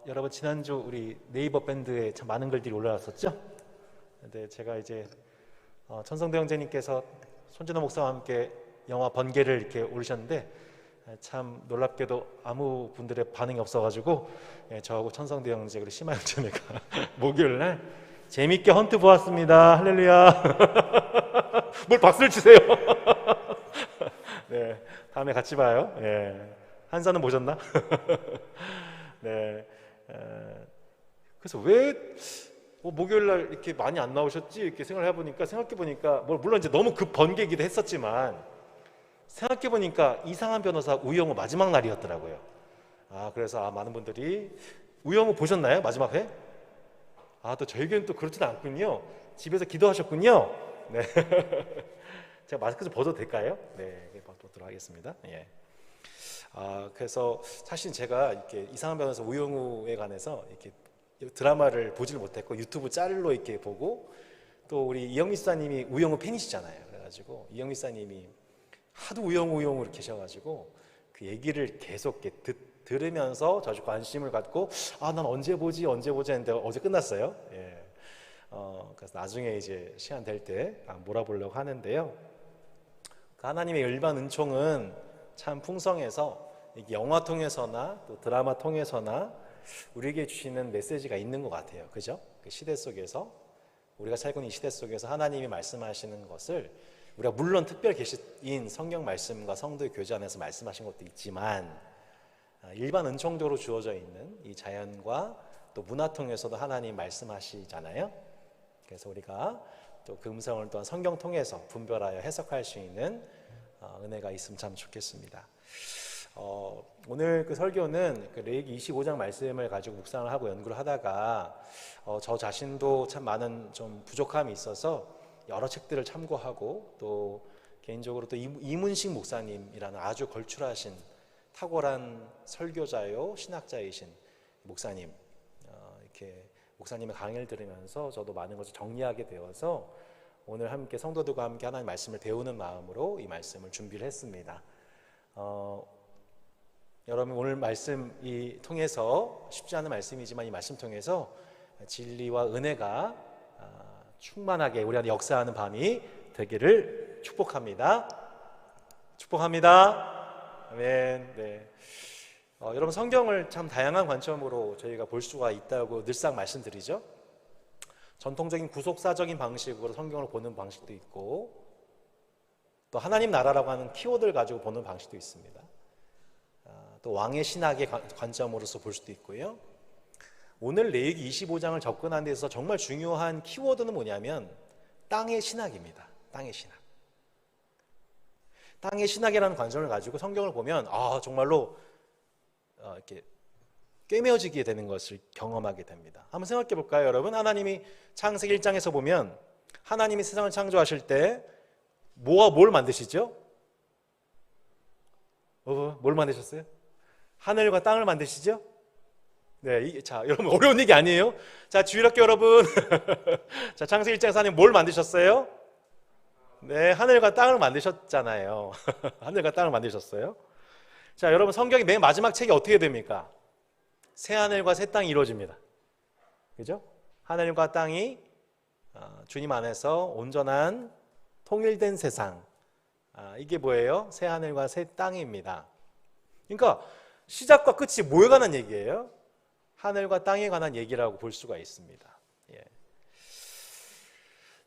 여러분 지난주 우리 네이버 밴드에 참 많은 글들이 올라왔었죠? 근데 제가 이제 천성대 형제님께서 손진호 목사와 함께 영화 번개를 이렇게 올리셨는데 참 놀랍게도 아무 분들의 반응이 없어가지고 저하고 천성대 형제 그리고 심하 형제가 목요일 날 재밌게 헌트 보았습니다. 할렐루야. 뭘 박수를 치세요? 네, 다음에 같이 봐요. 한사는 보셨나? 네. 그래서 왜 목요일 날 이렇게 많이 안 나오셨지? 이렇게 생각해 보니까 물론 이제 너무 급 번개기도 했었지만 생각해 보니까 이상한 변호사 우영우 마지막 날이었더라고요. 그래서 많은 분들이 우영우 보셨나요? 마지막 회? 또 저희 교회는 또 그렇지는 않군요. 집에서 기도하셨군요. 네. 제가 마스크 좀 벗어도 될까요? 네, 벗도록 하겠습니다. 예. 그래서 사실 제가 이렇게 이상한 변호사 우영우에 관해서 이렇게 드라마를 보지를 못했고 유튜브 짤로 이렇게 보고 또 우리 이영미 사님이 우영우 팬이시잖아요. 그래가지고 이영미 사님이 하도 우영우 이렇게 계셔가지고 그 얘기를 계속 이렇게 들으면서 저도 관심을 갖고 난 언제 보지 했는데 어제 끝났어요. 예. 그래서 나중에 이제 시간 될 때 몰아보려고 하는데요. 하나님의 일반 은총은 참 풍성해서 영화 통해서나 또 드라마 통해서나 우리에게 주시는 메시지가 있는 것 같아요. 그죠? 그 시대 속에서 우리가 살고 있는 이 시대 속에서 하나님이 말씀하시는 것을 우리가 물론 특별 계시인 성경 말씀과 성도의 교제 안에서 말씀하신 것도 있지만 일반 은총적으로 주어져 있는 이 자연과 또 문화 통해서도 하나님 말씀하시잖아요. 그래서 우리가 또 그 음성을 또한 성경 통해서 분별하여 해석할 수 있는 은혜가 있으면 참 좋겠습니다. 오늘 그 설교는 그 레위기 25장 말씀을 가지고 묵상을 하고 연구를 하다가 저 자신도 참 많은 좀 부족함이 있어서 여러 책들을 참고하고 또 개인적으로 또 이문식 목사님이라는 아주 걸출하신 탁월한 설교자요 신학자이신 목사님 이렇게 목사님의 강의를 들으면서 저도 많은 것을 정리하게 되어서 오늘 함께 성도들과 함께 하나님의 말씀을 배우는 마음으로 이 말씀을 준비를 했습니다. 여러분 오늘 말씀이 통해서 쉽지 않은 말씀이지만 이 말씀 통해서 진리와 은혜가 충만하게 우리 안에 역사하는 밤이 되기를 축복합니다. 축복합니다. 아멘. 네. 여러분 성경을 참 다양한 관점으로 저희가 볼 수가 있다고 늘상 말씀드리죠. 전통적인 구속사적인 방식으로 성경을 보는 방식도 있고 또 하나님 나라라고 하는 키워드를 가지고 보는 방식도 있습니다. 또 왕의 신학의 관점으로서 볼 수도 있고요. 오늘 레위기 25장을 접근하는 데서 정말 중요한 키워드는 뭐냐면 땅의 신학입니다. 땅의 신학. 땅의 신학이라는 관점을 가지고 성경을 보면 정말로 이렇게 꿰매어지게 되는 것을 경험하게 됩니다. 한번 생각해 볼까요, 여러분? 하나님이 창세기 1장에서 보면 하나님이 세상을 창조하실 때 뭘 만드시죠? 뭘 만드셨어요? 하늘과 땅을 만드시죠? 네, 자, 여러분 어려운 얘기 아니에요? 자, 주일학교 여러분, 자, 창세기 1장에서 하나님 뭘 만드셨어요? 네, 하늘과 땅을 만드셨잖아요. 하늘과 땅을 만드셨어요. 자, 여러분 성경의 맨 마지막 책이 어떻게 됩니까? 새 하늘과 새 땅이 이루어집니다. 그죠? 하늘과 땅이 주님 안에서 온전한 통일된 세상. 이게 뭐예요? 새 하늘과 새 땅입니다. 그러니까 시작과 끝이 뭐에 관한 얘기예요? 하늘과 땅에 관한 얘기라고 볼 수가 있습니다. 예.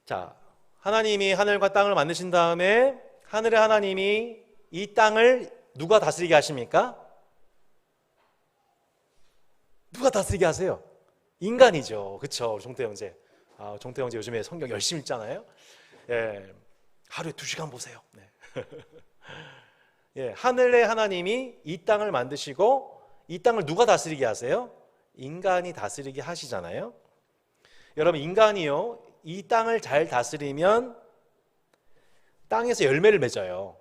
자, 하나님이 하늘과 땅을 만드신 다음에 하늘의 하나님이 이 땅을 누가 다스리게 하십니까? 누가 다스리게 하세요? 인간이죠. 그렇죠? 종태 형제. 종태 형제 요즘에 성경 열심히 읽잖아요. 예. 하루에 2시간 보세요. 네. 예, 하늘의 하나님이 이 땅을 만드시고 이 땅을 누가 다스리게 하세요? 인간이 다스리게 하시잖아요. 여러분 인간이요 이 땅을 잘 다스리면 땅에서 열매를 맺어요.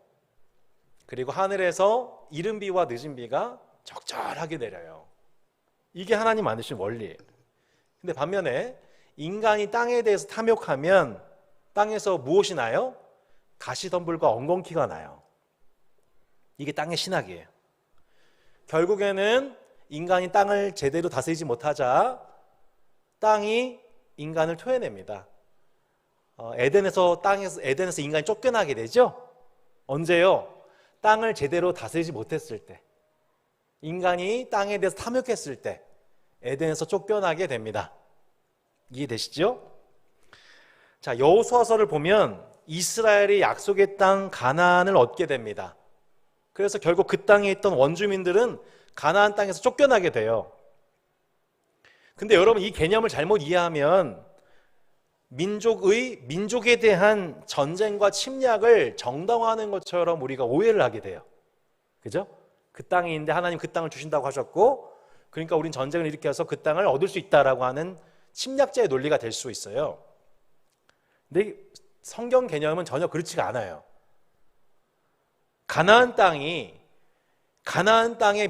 그리고 하늘에서 이른 비와 늦은 비가 적절하게 내려요. 이게 하나님 만드신 원리예요. 근데 반면에 인간이 땅에 대해서 탐욕하면 땅에서 무엇이 나요? 가시덤불과 엉겅퀴가 나요. 이게 땅의 신학이에요. 결국에는 인간이 땅을 제대로 다스리지 못하자 땅이 인간을 토해냅니다. 에덴에서 인간이 쫓겨나게 되죠. 언제요? 땅을 제대로 다스리지 못했을 때, 인간이 땅에 대해서 탐욕했을 때 에덴에서 쫓겨나게 됩니다. 이해되시죠? 자, 여호수아서를 보면 이스라엘이 약속의 땅 가나안을 얻게 됩니다. 그래서 결국 그 땅에 있던 원주민들은 가나안 땅에서 쫓겨나게 돼요. 근데 여러분, 이 개념을 잘못 이해하면 민족에 대한 전쟁과 침략을 정당화하는 것처럼 우리가 오해를 하게 돼요. 그죠? 그 땅이 있는데 하나님 그 땅을 주신다고 하셨고, 그러니까 우린 전쟁을 일으켜서 그 땅을 얻을 수 있다라고 하는 침략자의 논리가 될 수 있어요. 근데 성경 개념은 전혀 그렇지가 않아요. 가나안 땅의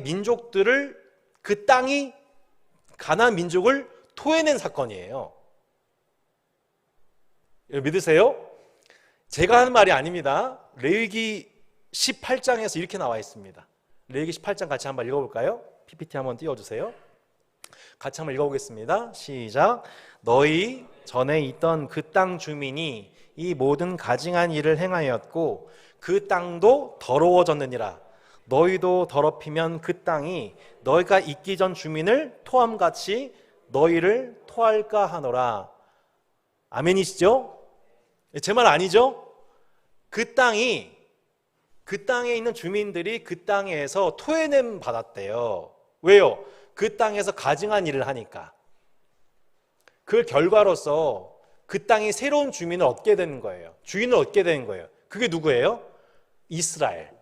민족들을, 그 땅이 가나안 민족을 토해낸 사건이에요. 믿으세요? 제가 하는 말이 아닙니다. 레위기 18장에서 이렇게 나와 있습니다. 레위기 18장 같이 한번 읽어볼까요? PPT 한번 띄워주세요. 같이 한번 읽어보겠습니다. 시작. 너희 전에 있던 그 땅 주민이 이 모든 가증한 일을 행하였고 그 땅도 더러워졌느니라. 너희도 더럽히면 그 땅이 너희가 있기 전 주민을 토함같이 너희를 토할까 하노라. 아멘이시죠? 제 말 아니죠? 그 땅에 있는 주민들이 그 땅에서 토해냄 받았대요. 왜요? 그 땅에서 가증한 일을 하니까. 그 결과로서 그 땅이 새로운 주민을 얻게 되는 거예요. 주인을 얻게 되는 거예요. 그게 누구예요? 이스라엘.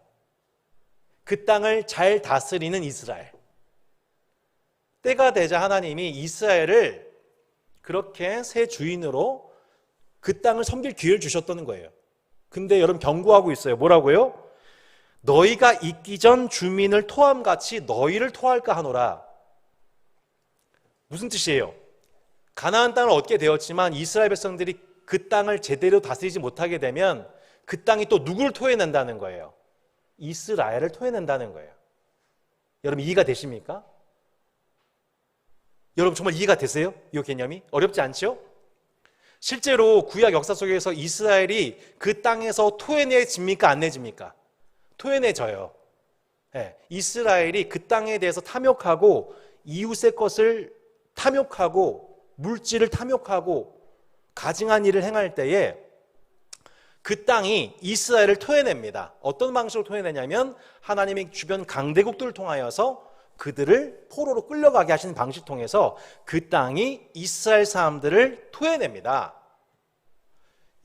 그 땅을 잘 다스리는 이스라엘. 때가 되자 하나님이 이스라엘을 그렇게 새 주인으로 그 땅을 섬길 기회를 주셨다는 거예요. 근데 여러분 경고하고 있어요. 뭐라고요? 너희가 있기 전 주민을 토함같이 너희를 토할까 하노라. 무슨 뜻이에요? 가나안 땅을 얻게 되었지만 이스라엘 백성들이 그 땅을 제대로 다스리지 못하게 되면 그 땅이 또 누구를 토해낸다는 거예요? 이스라엘을 토해낸다는 거예요. 여러분 이해가 되십니까? 여러분 정말 이해가 되세요? 이 개념이? 어렵지 않죠? 실제로 구약 역사 속에서 이스라엘이 그 땅에서 토해내집니까? 안 내집니까? 토해내져요. 네. 이스라엘이 그 땅에 대해서 탐욕하고 이웃의 것을 탐욕하고 물질을 탐욕하고 가증한 일을 행할 때에 그 땅이 이스라엘을 토해냅니다. 어떤 방식으로 토해내냐면 하나님이 주변 강대국들을 통하여서 그들을 포로로 끌려가게 하시는 방식을 통해서 그 땅이 이스라엘 사람들을 토해냅니다.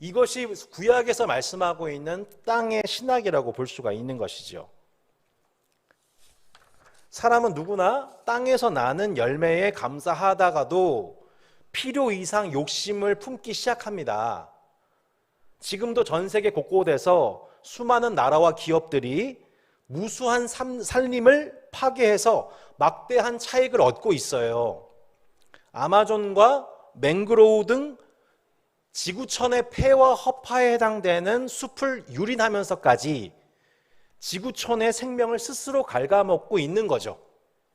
이것이 구약에서 말씀하고 있는 땅의 신학이라고 볼 수가 있는 것이죠. 사람은 누구나 땅에서 나는 열매에 감사하다가도 필요 이상 욕심을 품기 시작합니다. 지금도 전 세계 곳곳에서 수많은 나라와 기업들이 무수한 산림을 파괴해서 막대한 차익을 얻고 있어요. 아마존과 맹그로우 등 지구촌의 폐와 허파에 해당되는 숲을 유린하면서까지 지구촌의 생명을 스스로 갉아먹고 있는 거죠.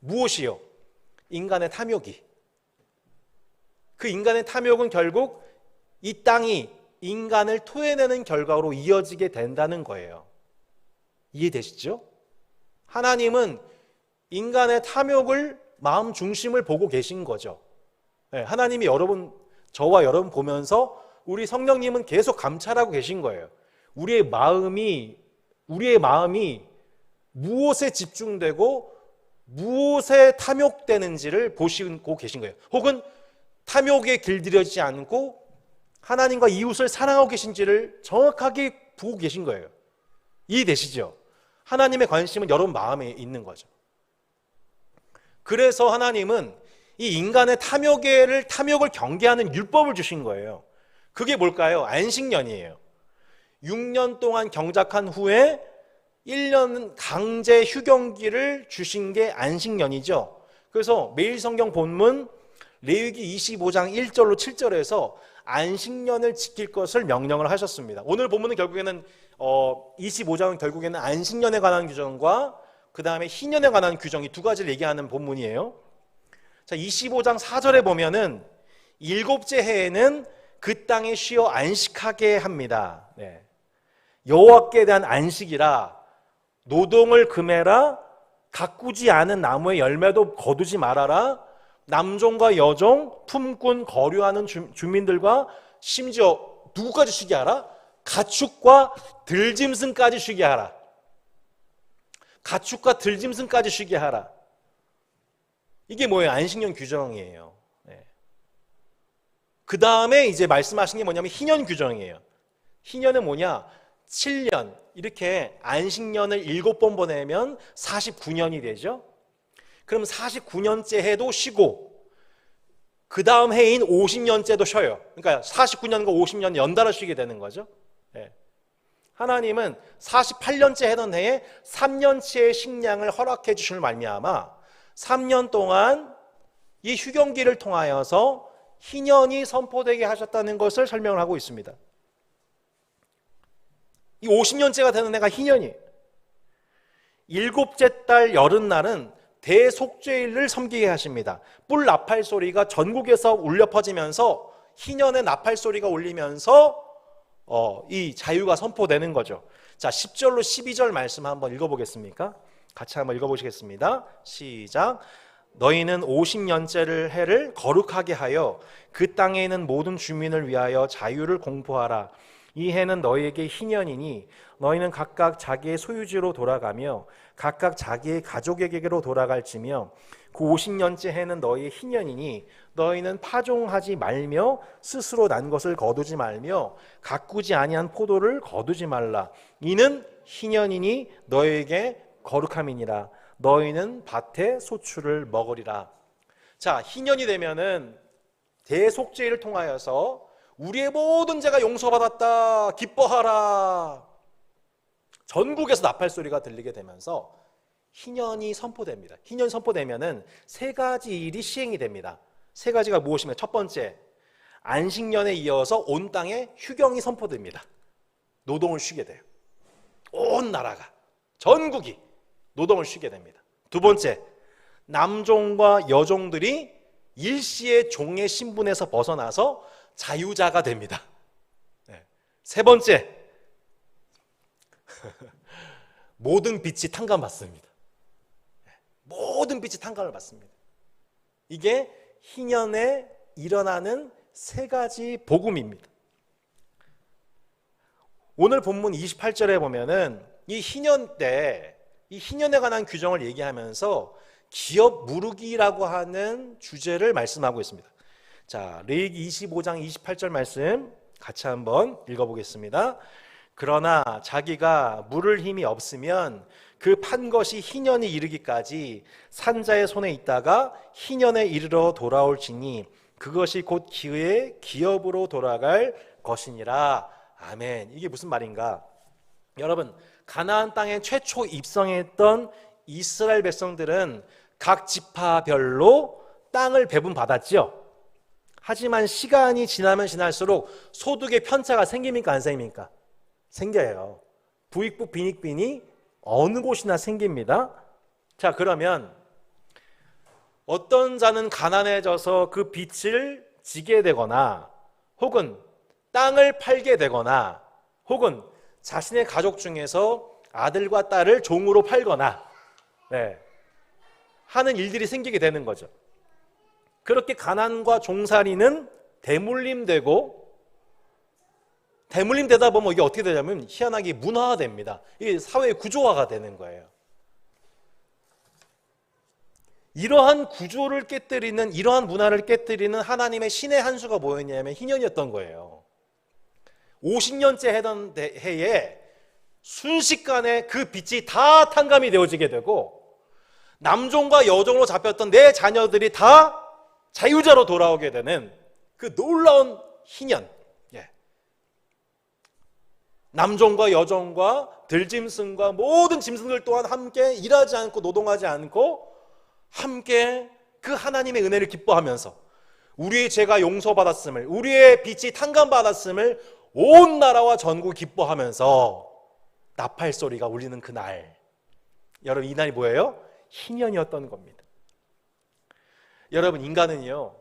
무엇이요? 인간의 탐욕이. 그 인간의 탐욕은 결국 이 땅이 인간을 토해내는 결과로 이어지게 된다는 거예요. 이해되시죠? 하나님은 인간의 탐욕을 마음 중심을 보고 계신 거죠. 하나님이 저와 여러분 보면서 우리 성령님은 계속 감찰하고 계신 거예요. 우리의 마음이 무엇에 집중되고 무엇에 탐욕되는지를 보시고 계신 거예요. 혹은 탐욕에 길들여지지 않고 하나님과 이웃을 사랑하고 계신지를 정확하게 보고 계신 거예요. 이해되시죠? 하나님의 관심은 여러분 마음에 있는 거죠. 그래서 하나님은 이 인간의 탐욕을 경계하는 율법을 주신 거예요. 그게 뭘까요? 안식년이에요. 6년 동안 경작한 후에 1년 강제 휴경기를 주신 게 안식년이죠. 그래서 매일 성경 본문 레위기 25장 1절로 7절에서 안식년을 지킬 것을 명령을 하셨습니다. 오늘 본문은 결국에는 25장은 결국에는 안식년에 관한 규정과 그 다음에 희년에 관한 규정, 이 두 가지를 얘기하는 본문이에요. 자, 25장 4절에 보면은 일곱째 해에는 그 땅에 쉬어 안식하게 합니다. 네. 여호와께 대한 안식이라 노동을 금해라, 가꾸지 않은 나무의 열매도 거두지 말아라, 남종과 여종, 품꾼, 거류하는 주민들과 심지어 누구까지 쉬게 하라? 가축과 들짐승까지 쉬게 하라. 가축과 들짐승까지 쉬게 하라. 이게 뭐예요? 안식년 규정이에요. 네. 그 다음에 이제 말씀하신 게 뭐냐면 희년 규정이에요. 희년은 뭐냐? 7년, 이렇게 안식년을 7번 보내면 49년이 되죠. 그럼 49년째 해도 쉬고 그 다음 해인 50년째도 쉬어요. 그러니까 49년과 50년 연달아 쉬게 되는 거죠. 네. 하나님은 48년째 해던 해에 3년치의 식량을 허락해 주실 말미암아 3년 동안 이 휴경기를 통하여서 희년이 선포되게 하셨다는 것을 설명을 하고 있습니다. 이 50년째가 되는 해가 희년이에요. 일곱째 달 여름날은 대속죄일을 섬기게 하십니다. 뿔 나팔 소리가 전국에서 울려 퍼지면서 희년의 나팔 소리가 울리면서 이 자유가 선포되는 거죠. 자, 10절로 12절 말씀 한번 읽어보겠습니까? 같이 한번 읽어보시겠습니다. 시작. 너희는 50년째를 해를 거룩하게 하여 그 땅에 있는 모든 주민을 위하여 자유를 공포하라. 이 해는 너희에게 희년이니 너희는 각각 자기의 소유지로 돌아가며 각각 자기의 가족에게로 돌아갈지며 그 50년째 해는 너희의 희년이니 너희는 파종하지 말며 스스로 난 것을 거두지 말며 가꾸지 아니한 포도를 거두지 말라. 이는 희년이니 너희에게 거룩함이니라. 너희는 밭의 소출을 먹으리라. 자, 희년이 되면은 대속죄를 통하여서 우리의 모든 죄가 용서받았다, 기뻐하라, 전국에서 나팔 소리가 들리게 되면서 희년이 선포됩니다. 희년이 선포되면은 세 가지 일이 시행이 됩니다. 세 가지가 무엇이며, 첫 번째, 안식년에 이어서 온 땅에 휴경이 선포됩니다. 노동을 쉬게 돼요. 온 나라가, 전국이 노동을 쉬게 됩니다. 두 번째, 남종과 여종들이 일시의 종의 신분에서 벗어나서 자유자가 됩니다. 네. 세 번째, 모든 빛이 탕감받습니다. 모든 빛이 탕감을 받습니다. 이게 희년에 일어나는 세 가지 복음입니다. 오늘 본문 28절에 보면은 이 희년 때, 이 희년에 관한 규정을 얘기하면서 기업 무르기라고 하는 주제를 말씀하고 있습니다. 자, 레위기 25장 28절 말씀 같이 한번 읽어보겠습니다. 그러나 자기가 물을 힘이 없으면 그 판 것이 희년이 이르기까지 산자의 손에 있다가 희년에 이르러 돌아올지니 그것이 곧 그의 기업으로 돌아갈 것이니라. 아멘. 이게 무슨 말인가? 여러분, 가나안 땅에 최초 입성했던 이스라엘 백성들은 각 지파별로 땅을 배분받았죠. 하지만 시간이 지나면 지날수록 소득의 편차가 생깁니까, 안 생깁니까? 생겨요. 부익부 빈익빈이 어느 곳이나 생깁니다. 자, 그러면 어떤 자는 가난해져서 그 빚을 지게 되거나 혹은 땅을 팔게 되거나 혹은 자신의 가족 중에서 아들과 딸을 종으로 팔거나 하는 일들이 생기게 되는 거죠. 그렇게 가난과 종살이는 대물림되고, 대물림되다 보면 이게 어떻게 되냐면 희한하게 문화화됩니다. 이게 사회의 구조화가 되는 거예요. 이러한 구조를 깨뜨리는, 이러한 문화를 깨뜨리는 하나님의 신의 한 수가 뭐였냐면 희년이었던 거예요. 50년째 해던 해에 순식간에 그 빚이 다 탕감이 되어지게 되고 남종과 여종으로 잡혔던 내 자녀들이 다 자유자로 돌아오게 되는 그 놀라운 희년. 남종과 여종과 들짐승과 모든 짐승들 또한 함께 일하지 않고 노동하지 않고 함께 그 하나님의 은혜를 기뻐하면서 우리의 죄가 용서받았음을, 우리의 빚이 탕감받았음을 온 나라와 전국 기뻐하면서 나팔 소리가 울리는 그날, 여러분, 이날이 뭐예요? 희년이었던 겁니다. 여러분, 인간은요,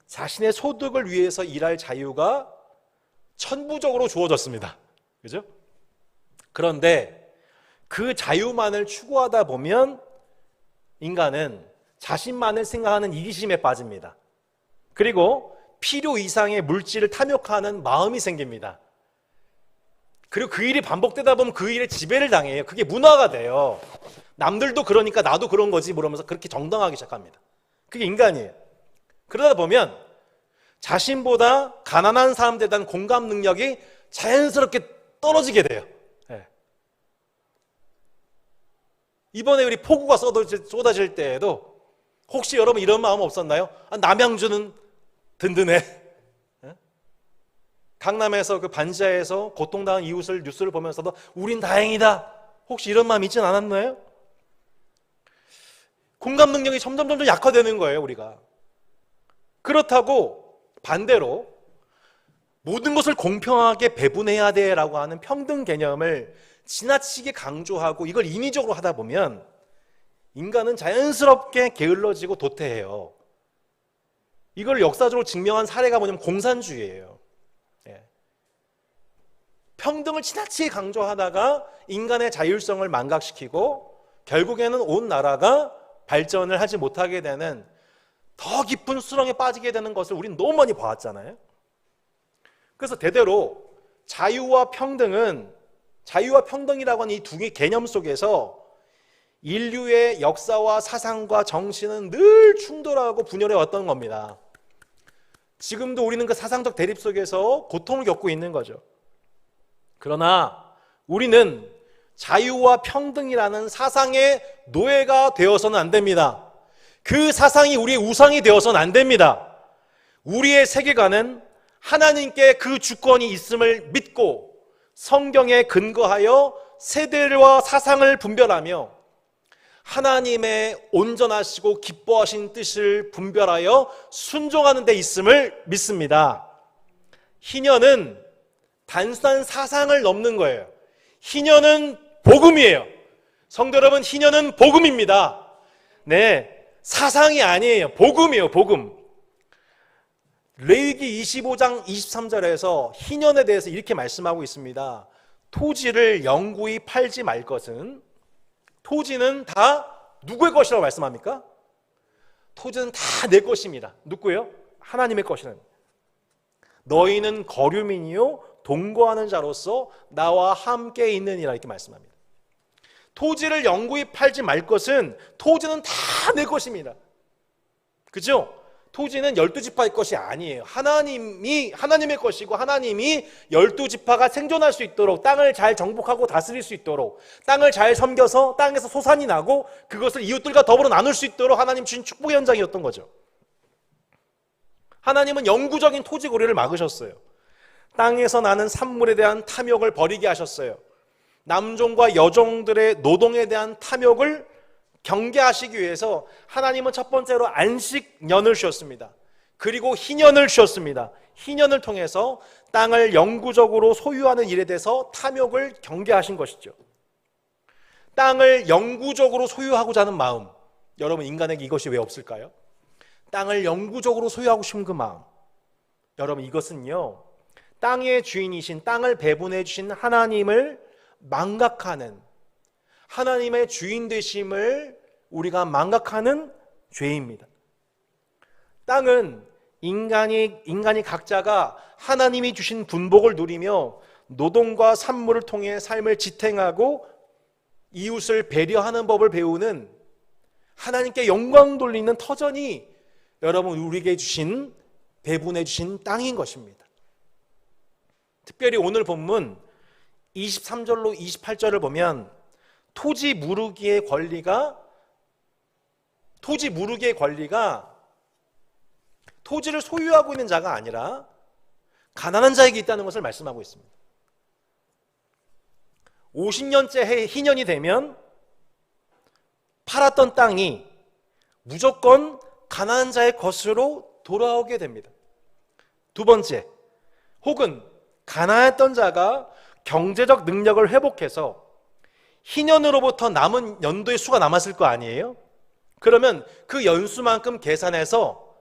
자신의 소득을 위해서 일할 자유가 천부적으로 주어졌습니다. 그죠? 그런데 그 자유만을 추구하다 보면 인간은 자신만을 생각하는 이기심에 빠집니다. 그리고 필요 이상의 물질을 탐욕하는 마음이 생깁니다. 그리고 그 일이 반복되다 보면 그 일에 지배를 당해요. 그게 문화가 돼요. 남들도 그러니까 나도 그런 거지 그러면서 그렇게 정당하기 시작합니다. 그게 인간이에요. 그러다 보면 자신보다 가난한 사람들에 대한 공감 능력이 자연스럽게 떨어지게 돼요. 네. 이번에 우리 폭우가 쏟아질 때에도 혹시 여러분 이런 마음 없었나요? 남양주는 든든해. 네? 강남에서 그 반지하에서 고통당한 이웃을 뉴스를 보면서도 우린 다행이다. 혹시 이런 마음 있진 않았나요? 공감 능력이 점점 약화되는 거예요, 우리가. 그렇다고 반대로 모든 것을 공평하게 배분해야 돼라고 하는 평등 개념을 지나치게 강조하고 이걸 인위적으로 하다 보면 인간은 자연스럽게 게을러지고 도태해요. 이걸 역사적으로 증명한 사례가 뭐냐면 공산주의예요. 평등을 지나치게 강조하다가 인간의 자율성을 망각시키고 결국에는 온 나라가 발전을 하지 못하게 되는 더 깊은 수렁에 빠지게 되는 것을 우리는 너무 많이 봐왔잖아요. 그래서 대대로 자유와 평등이라고 하는 이 두 개 개념 속에서 인류의 역사와 사상과 정신은 늘 충돌하고 분열해 왔던 겁니다. 지금도 우리는 그 사상적 대립 속에서 고통을 겪고 있는 거죠. 그러나 우리는 자유와 평등이라는 사상의 노예가 되어서는 안 됩니다. 그 사상이 우리의 우상이 되어서는 안 됩니다. 우리의 세계관은 하나님께 그 주권이 있음을 믿고 성경에 근거하여 세대와 사상을 분별하며 하나님의 온전하시고 기뻐하신 뜻을 분별하여 순종하는 데 있음을 믿습니다. 희년은 단순한 사상을 넘는 거예요. 희년은 복음이에요. 성도 여러분, 희년은 복음입니다. 네, 사상이 아니에요. 복음이에요. 복음. 레위기 25장 23절에서 희년에 대해서 이렇게 말씀하고 있습니다. 토지를 영구히 팔지 말 것은, 토지는 다 누구의 것이라고 말씀합니까? 토지는 다 내 것입니다. 누구예요? 하나님의 것이라는. 너희는 거류민이요 동거하는 자로서 나와 함께 있느니라 이렇게 말씀합니다. 토지를 영구히 팔지 말 것은 토지는 다 내 것입니다. 그죠? 토지는 12지파의 것이 아니에요. 하나님의 것이고 하나님이 12지파가 생존할 수 있도록 땅을 잘 정복하고 다스릴 수 있도록 땅을 잘 섬겨서 땅에서 소산이 나고 그것을 이웃들과 더불어 나눌 수 있도록 하나님 주신 축복의 현장이었던 거죠. 하나님은 영구적인 토지 고리를 막으셨어요. 땅에서 나는 산물에 대한 탐욕을 버리게 하셨어요. 남종과 여종들의 노동에 대한 탐욕을 경계하시기 위해서 하나님은 첫 번째로 안식년을 주셨습니다. 그리고 희년을 주셨습니다. 희년을 통해서 땅을 영구적으로 소유하는 일에 대해서 탐욕을 경계하신 것이죠. 땅을 영구적으로 소유하고자 하는 마음, 여러분 인간에게 이것이 왜 없을까요? 땅을 영구적으로 소유하고 싶은 그 마음, 여러분 이것은요 땅의 주인이신, 땅을 배분해 주신 하나님을 망각하는, 하나님의 주인 되심을 우리가 망각하는 죄입니다. 땅은 인간이 각자가 하나님이 주신 분복을 누리며 노동과 산물을 통해 삶을 지탱하고 이웃을 배려하는 법을 배우는 하나님께 영광 돌리는 터전이 여러분 우리에게 주신, 배분해 주신 땅인 것입니다. 특별히 오늘 본문 23절로 28절을 보면 토지 무르기의 권리가 토지를 소유하고 있는 자가 아니라 가난한 자에게 있다는 것을 말씀하고 있습니다. 50년째 희년이 되면 팔았던 땅이 무조건 가난한 자의 것으로 돌아오게 됩니다. 두 번째, 혹은 가난했던 자가 경제적 능력을 회복해서 희년으로부터 남은 연도의 수가 남았을 거 아니에요? 그러면 그 연수만큼 계산해서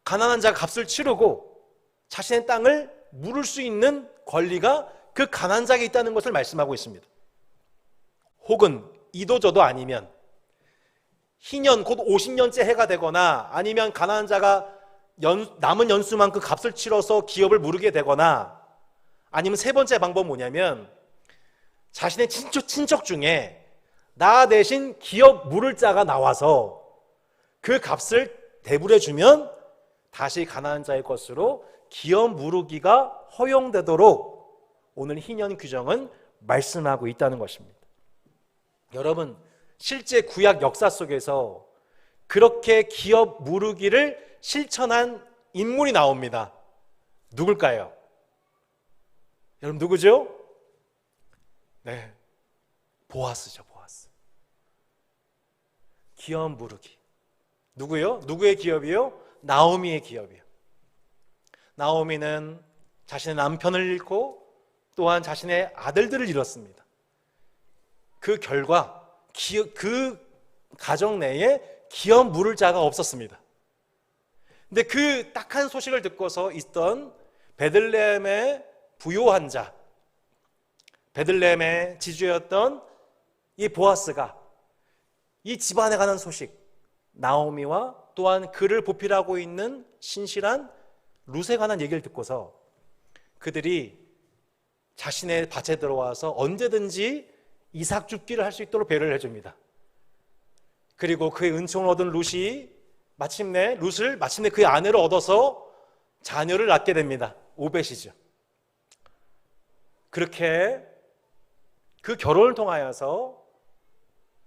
가난한 자가 값을 치르고 자신의 땅을 물을 수 있는 권리가 그 가난한 자에게 있다는 것을 말씀하고 있습니다. 혹은 이도저도 아니면 희년 곧 50년째 해가 되거나 아니면 가난한 자가 남은 연수만큼 값을 치러서 기업을 무르게 되거나 아니면 세 번째 방법은 뭐냐면 자신의 친척 중에 나 대신 기업 물을 자가 나와서 그 값을 대불해 주면 다시 가난한 자의 것으로 기업 무르기가 허용되도록 오늘 희년 규정은 말씀하고 있다는 것입니다. 여러분, 실제 구약 역사 속에서 그렇게 기업 무르기를 실천한 인물이 나옵니다. 누굴까요? 여러분 누구죠? 네, 보아스죠. 보아스. 기업 무르기. 누구요? 누구의 기업이요? 나오미의 기업이요. 나오미는 자신의 남편을 잃고 또한 자신의 아들들을 잃었습니다. 그 결과 그 가정 내에 기업 물을 자가 없었습니다. 근데 그 딱한 소식을 듣고서 있던 베들레헴의 부요한 자, 베들레헴의 지주였던 이 보아스가 이 집안에 관한 소식, 나오미와 또한 그를 보필하고 있는 신실한 룻에 관한 얘기를 듣고서 그들이 자신의 밭에 들어와서 언제든지 이삭 줍기를 할 수 있도록 배려를 해줍니다. 그리고 그의 은총을 얻은 룻이 마침내 그의 아내를 얻어서 자녀를 낳게 됩니다. 오벳이죠. 그렇게 그 결혼을 통하여서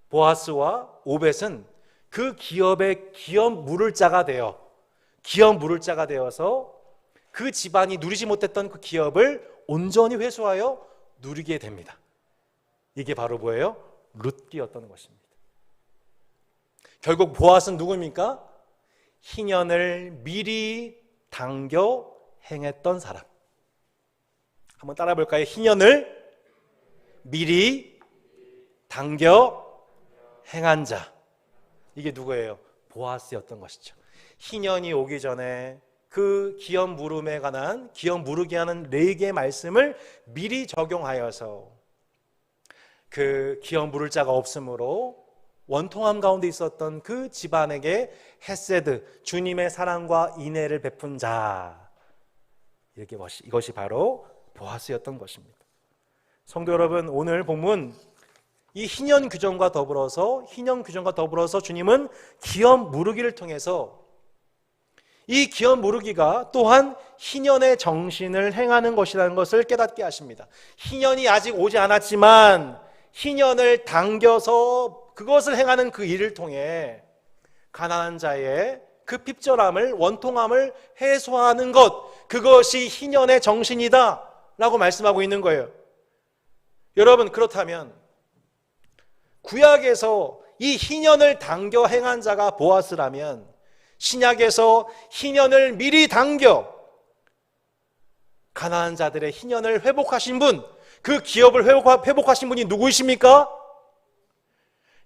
보아스와 오벳은 그 기업의 기업 물을 자가 되어서 그 집안이 누리지 못했던 그 기업을 온전히 회수하여 누리게 됩니다. 이게 바로 뭐예요? 룻기였던 것입니다. 결국 보아스는 누구입니까? 희년을 미리 당겨 행했던 사람. 한번 따라 볼까요? 희년을 미리 당겨 행한 자. 이게 누구예요? 보아스였던 것이죠. 희년이 오기 전에 그 기업 무름에 관한 기업 무르게 하는 레위기의 말씀을 미리 적용하여서 그 기업 무를 자가 없으므로 원통함 가운데 있었던 그 집안에게 헤세드, 주님의 사랑과 인애를 베푼 자, 이것이 바로 보아스였던 것입니다. 성도 여러분, 오늘 본문 이 희년 규정과 더불어서 주님은 기업 무르기를 통해서 이 기업 무르기가 또한 희년의 정신을 행하는 것이라는 것을 깨닫게 하십니다. 희년이 아직 오지 않았지만 희년을 당겨서 그것을 행하는 그 일을 통해 가난한 자의 그 핍절함을, 원통함을 해소하는 것, 그것이 희년의 정신이다 라고 말씀하고 있는 거예요. 여러분, 그렇다면 구약에서 이 희년을 당겨 행한 자가 보아스라면 신약에서 희년을 미리 당겨 가난한 자들의 희년을 회복하신 분, 그 기업을 회복하신 분이 누구이십니까?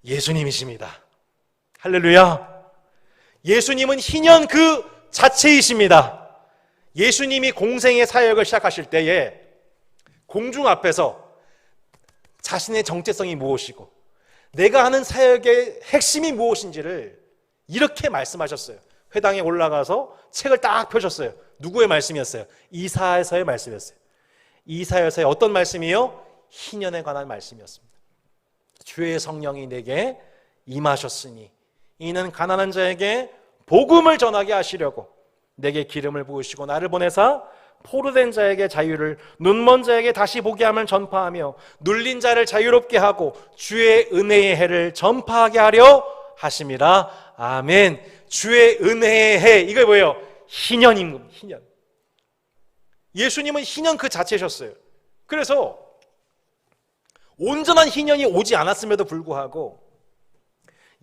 예수님이십니다. 할렐루야. 예수님은 희년 그 자체이십니다. 예수님이 공생의 사역을 시작하실 때에 공중 앞에서 자신의 정체성이 무엇이고 내가 하는 사역의 핵심이 무엇인지를 이렇게 말씀하셨어요. 회당에 올라가서 책을 딱 펴셨어요. 누구의 말씀이었어요? 이사야서의 말씀이었어요. 이사야서의 어떤 말씀이요? 희년에 관한 말씀이었습니다. 주의 성령이 내게 임하셨으니 이는 가난한 자에게 복음을 전하게 하시려고 내게 기름을 부으시고 나를 보내사 포로된 자에게 자유를, 눈먼 자에게 다시 보게 함을 전파하며 눌린 자를 자유롭게 하고 주의 은혜의 해를 전파하게 하려 하심이라. 아멘. 주의 은혜의 해, 이게 뭐예요? 희년입니다. 희년. 예수님은 희년 그 자체셨어요. 그래서 온전한 희년이 오지 않았음에도 불구하고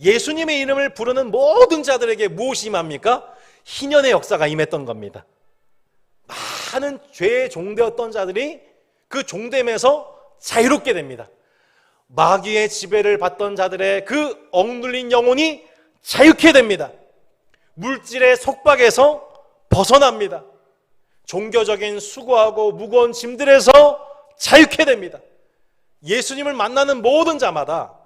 예수님의 이름을 부르는 모든 자들에게 무엇이 임합니까? 희년의 역사가 임했던 겁니다. 많은 죄의 종되었던 자들이 그 종됨에서 자유롭게 됩니다. 마귀의 지배를 받던 자들의 그 억눌린 영혼이 자유케 됩니다. 물질의 속박에서 벗어납니다. 종교적인 수고하고 무거운 짐들에서 자유케 됩니다. 예수님을 만나는 모든 자마다,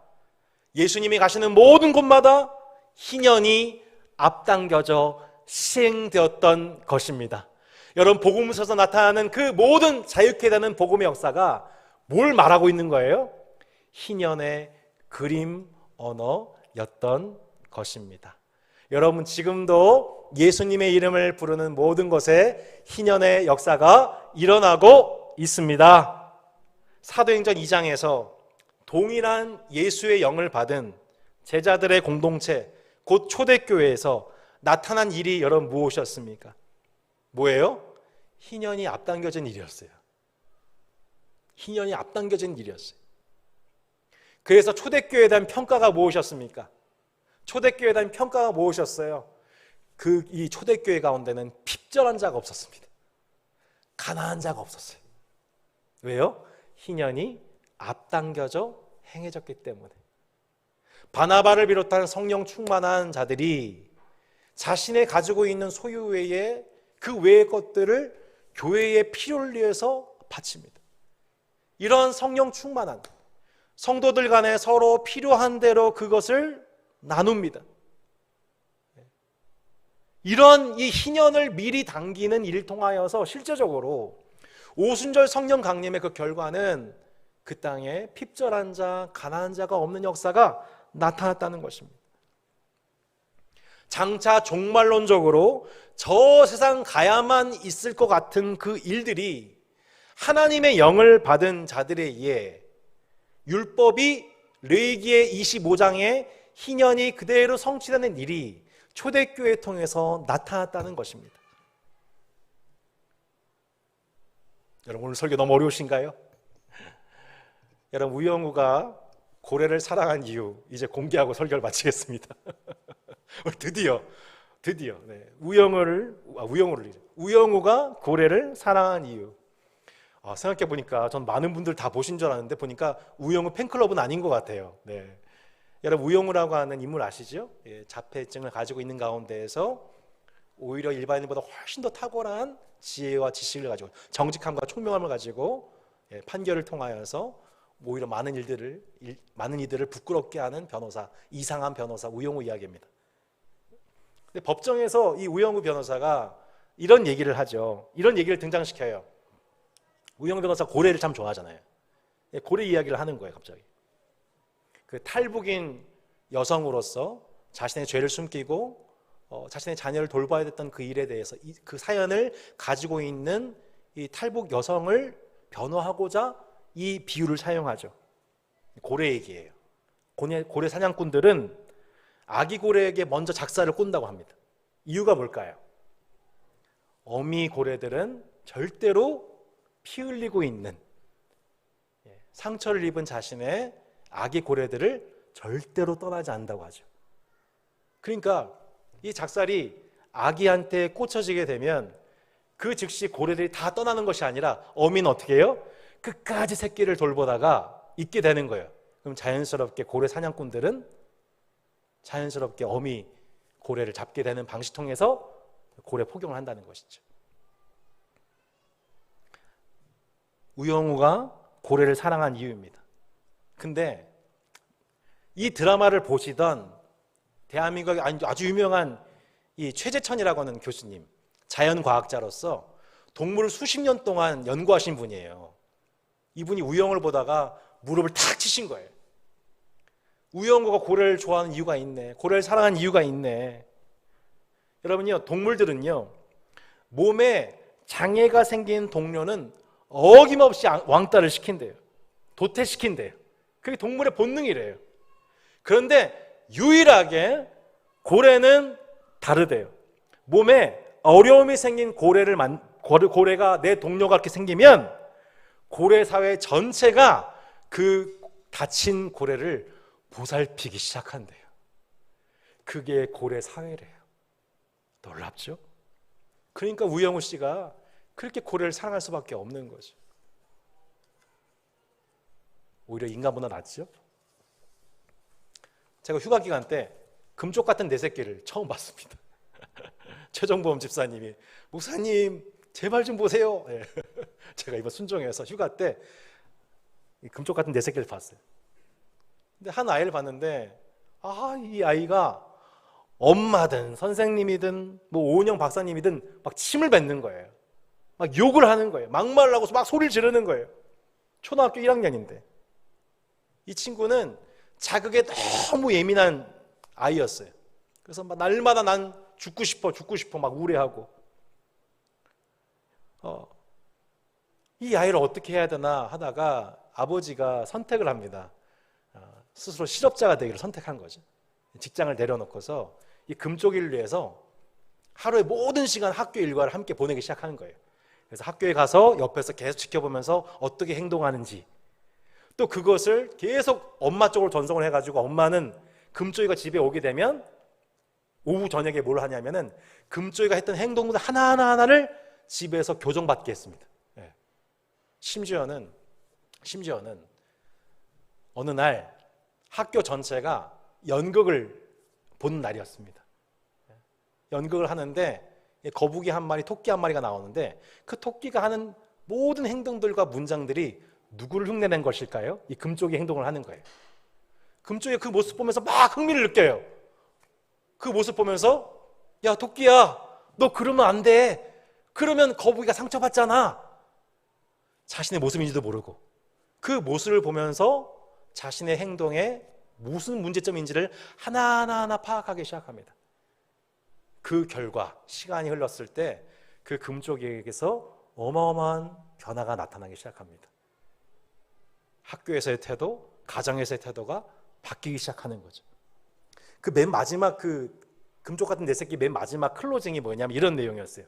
예수님이 가시는 모든 곳마다 희년이 앞당겨져 시행되었던 것입니다. 여러분, 복음서에서 나타나는 그 모든 자유케 되는 복음의 역사가 뭘 말하고 있는 거예요? 희년의 그림 언어였던 것입니다. 여러분, 지금도 예수님의 이름을 부르는 모든 곳에 희년의 역사가 일어나고 있습니다. 사도행전 2장에서 동일한 예수의 영을 받은 제자들의 공동체, 곧 초대교회에서 나타난 일이 여러분 무엇이었습니까? 뭐예요? 희년이 앞당겨진 일이었어요. 희년이 앞당겨진 일이었어요. 그래서 초대교회에 대한 평가가 무엇이었습니까? 초대교회에 대한 평가가 무엇이었어요? 이 초대교회 가운데는 핍절한 자가 없었습니다. 가난한 자가 없었어요. 왜요? 희년이 앞당겨져 행해졌기 때문에. 바나바를 비롯한 성령 충만한 자들이 자신의 가지고 있는 소유 외에 그 외의 것들을 교회의 필요를 위해서 바칩니다. 이런 성령 충만한 성도들 간에 서로 필요한 대로 그것을 나눕니다. 이런 이 희년을 미리 당기는 일을 통하여서 실제적으로 오순절 성령 강림의 그 결과는 그 땅에 핍절한 자, 가난한 자가 없는 역사가 나타났다는 것입니다. 장차 종말론적으로 저 세상 가야만 있을 것 같은 그 일들이 하나님의 영을 받은 자들에 의해 율법이 레위기의 25장에 희년이 그대로 성취되는 일이 초대교회 통해서 나타났다는 것입니다. 여러분, 오늘 설교 너무 어려우신가요? 여러분, 우영우가 고래를 사랑한 이유 이제 공개하고 설교를 마치겠습니다. 드디어 우영우가 고래를 사랑한 이유. 생각해 보니까 전 많은 분들 다 보신 줄 알았는데 보니까 우영우 팬클럽은 아닌 것 같아요. 네. 여러분, 우영우라고 하는 인물 아시죠? 자폐증을 가지고 있는 가운데에서 오히려 일반인보다 훨씬 더 탁월한 지혜와 지식을 가지고 정직함과 총명함을 가지고 판결을 통하여서 오히려 많은 이들을 부끄럽게 하는 변호사, 이상한 변호사 우영우 이야기입니다. 근데 법정에서 이 우영우 변호사가 이런 얘기를 하죠. 이런 얘기를 등장시켜요. 우영우 변호사 고래를 참 좋아하잖아요. 고래 이야기를 하는 거예요, 갑자기. 그 탈북인 여성으로서 자신의 죄를 숨기고 자신의 자녀를 돌봐야 됐던 그 일에 대해서 그 사연을 가지고 있는 이 탈북 여성을 변호하고자 이 비유를 사용하죠. 고래 얘기예요. 고래 사냥꾼들은 아기 고래에게 먼저 작사를 꼰다고 합니다. 이유가 뭘까요? 어미 고래들은 절대로 피 흘리고 있는 상처를 입은 자신의 아기 고래들을 절대로 떠나지 않는다고 하죠. 그러니까 이 작살이 아기한테 꽂혀지게 되면 그 즉시 고래들이 다 떠나는 것이 아니라 어미는 어떻게 해요? 끝까지 새끼를 돌보다가 있게 되는 거예요. 그럼 자연스럽게 고래 사냥꾼들은 자연스럽게 어미 고래를 잡게 되는 방식 통해서 고래 포경을 한다는 것이죠. 우영우가 고래를 사랑한 이유입니다. 근데 이 드라마를 보시던 대한민국의 아주 유명한 이 최재천이라고 하는 교수님, 자연과학자로서 동물을 수십 년 동안 연구하신 분이에요. 이분이 우영우를 보다가 무릎을 탁 치신 거예요. 우영우가 고래를 좋아하는 이유가 있네. 고래를 사랑하는 이유가 있네. 여러분요, 동물들은요, 몸에 장애가 생긴 동료는 어김없이 왕따를 시킨대요. 도태시킨대요. 그게 동물의 본능이래요. 그런데 유일하게 고래는 다르대요. 몸에 어려움이 생긴 고래가 내 동료가 이렇게 생기면 고래 사회 전체가 그 다친 고래를 보살피기 시작한대요. 그게 고래 사회래요. 놀랍죠? 그러니까 우영우 씨가 그렇게 고래를 사랑할 수밖에 없는 거죠. 오히려 인간보다 낫죠. 제가 휴가 기간 때 금쪽 같은 내 새끼를 처음 봤습니다. 최정보험 집사님이 목사님 제발 좀 보세요. 예. 제가 이번 순종해서 휴가 때 금쪽 같은 내 새끼를 봤어요. 근데 한 아이를 봤는데 이 아이가 엄마든 선생님이든 뭐 오은영 박사님이든 막 침을 뱉는 거예요. 막 욕을 하는 거예요. 막말을 하고 막 소리를 지르는 거예요. 초등학교 1학년인데 이 친구는 자극에 너무 예민한 아이였어요. 그래서 막 날마다 난 죽고 싶어 막 우려하고 이 아이를 어떻게 해야 되나 하다가 아버지가 선택을 합니다. 스스로 실업자가 되기를 선택한 거죠. 직장을 내려놓고서 이 금쪽이를 위해서 하루의 모든 시간 학교 일과를 함께 보내기 시작하는 거예요. 그래서 학교에 가서 옆에서 계속 지켜보면서 어떻게 행동하는지, 또 그것을 계속 엄마 쪽으로 전송을 해가지고 엄마는 금쪽이가 집에 오게 되면 오후 저녁에 뭘 하냐면은 금쪽이가 했던 행동들 하나하나를 집에서 교정받게 했습니다. 예. 심지어는 어느 날 학교 전체가 연극을 보는 날이었습니다. 연극을 하는데 거북이 한 마리, 토끼 한 마리가 나오는데 그 토끼가 하는 모든 행동들과 문장들이 누구를 흉내낸 것일까요? 이 금쪽이 행동을 하는 거예요. 금쪽이 그 모습 보면서 막 흥미를 느껴요. 그 모습 보면서 야 토끼야 너 그러면 안 돼. 그러면 거북이가 상처받잖아. 자신의 모습인지도 모르고 그 모습을 보면서 자신의 행동에 무슨 문제점인지를 하나하나 파악하기 시작합니다. 그 결과 시간이 흘렀을 때 그 금쪽이에게서 어마어마한 변화가 나타나기 시작합니다. 학교에서의 태도, 가정에서의 태도가 바뀌기 시작하는 거죠. 그 맨 마지막 그 금쪽 같은 내 새끼 맨 마지막 클로징이 뭐냐면 이런 내용이었어요.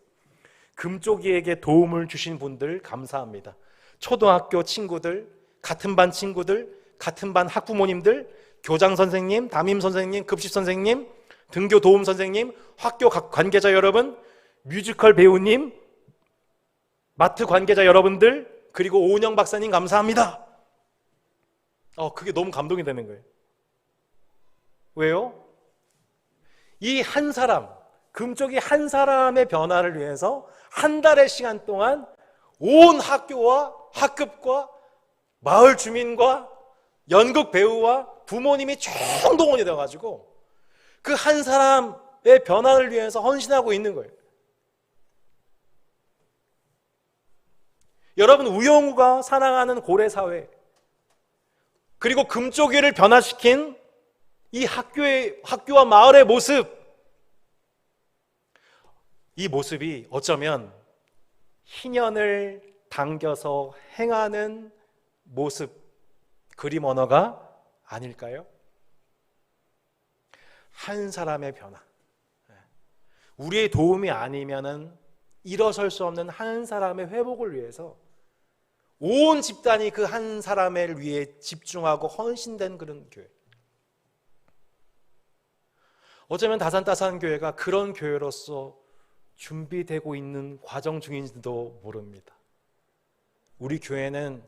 금쪽이에게 도움을 주신 분들 감사합니다. 초등학교 친구들, 같은 반 친구들, 같은 반 학부모님들, 교장 선생님, 담임 선생님, 급식 선생님, 등교 도움 선생님, 학교 관계자 여러분, 뮤지컬 배우님, 마트 관계자 여러분들, 그리고 오은영 박사님 감사합니다. 그게 너무 감동이 되는 거예요. 왜요? 이 한 사람, 금쪽이 한 사람의 변화를 위해서 한 달의 시간 동안 온 학교와 학급과 마을 주민과 연극 배우와 부모님이 총동원이 되어가지고 그 한 사람의 변화를 위해서 헌신하고 있는 거예요. 여러분, 우영우가 사랑하는 고래사회, 그리고 금쪽이를 변화시킨 이 학교와 마을의 모습, 이 모습이 어쩌면 희년을 당겨서 행하는 모습, 그림 언어가 아닐까요? 한 사람의 변화, 우리의 도움이 아니면은 일어설 수 없는 한 사람의 회복을 위해서 온 집단이 그 한 사람을 위해 집중하고 헌신된 그런 교회. 어쩌면 다산다산 교회가 그런 교회로서 준비되고 있는 과정 중인지도 모릅니다. 우리 교회는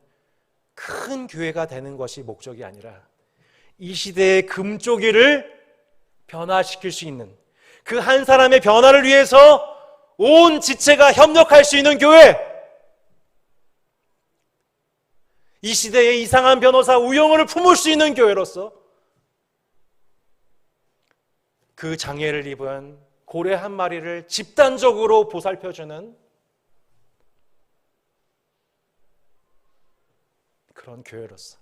큰 교회가 되는 것이 목적이 아니라 이 시대의 금쪽이를 변화시킬 수 있는 그 한 사람의 변화를 위해서 온 지체가 협력할 수 있는 교회, 이 시대의 이상한 변호사 우영우를 품을 수 있는 교회로서 그 장애를 입은 고래 한 마리를 집단적으로 보살펴주는 그런 교회로서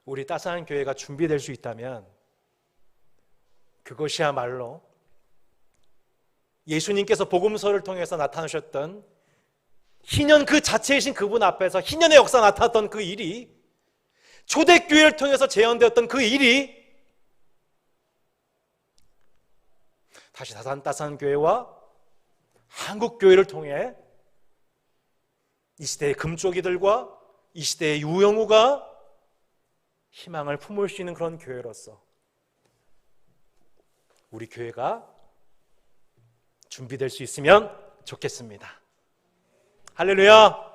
우리 따스한 교회가 준비될 수 있다면 그것이야말로 예수님께서 복음서를 통해서 나타나셨던 희년 그 자체이신 그분 앞에서 희년의 역사 나타났던 그 일이, 초대교회를 통해서 재현되었던 그 일이 다시 다산다산 교회와 한국교회를 통해 이 시대의 금쪽이들과 이 시대의 우영우가 희망을 품을 수 있는 그런 교회로서 우리 교회가 준비될 수 있으면 좋겠습니다. 할렐루야.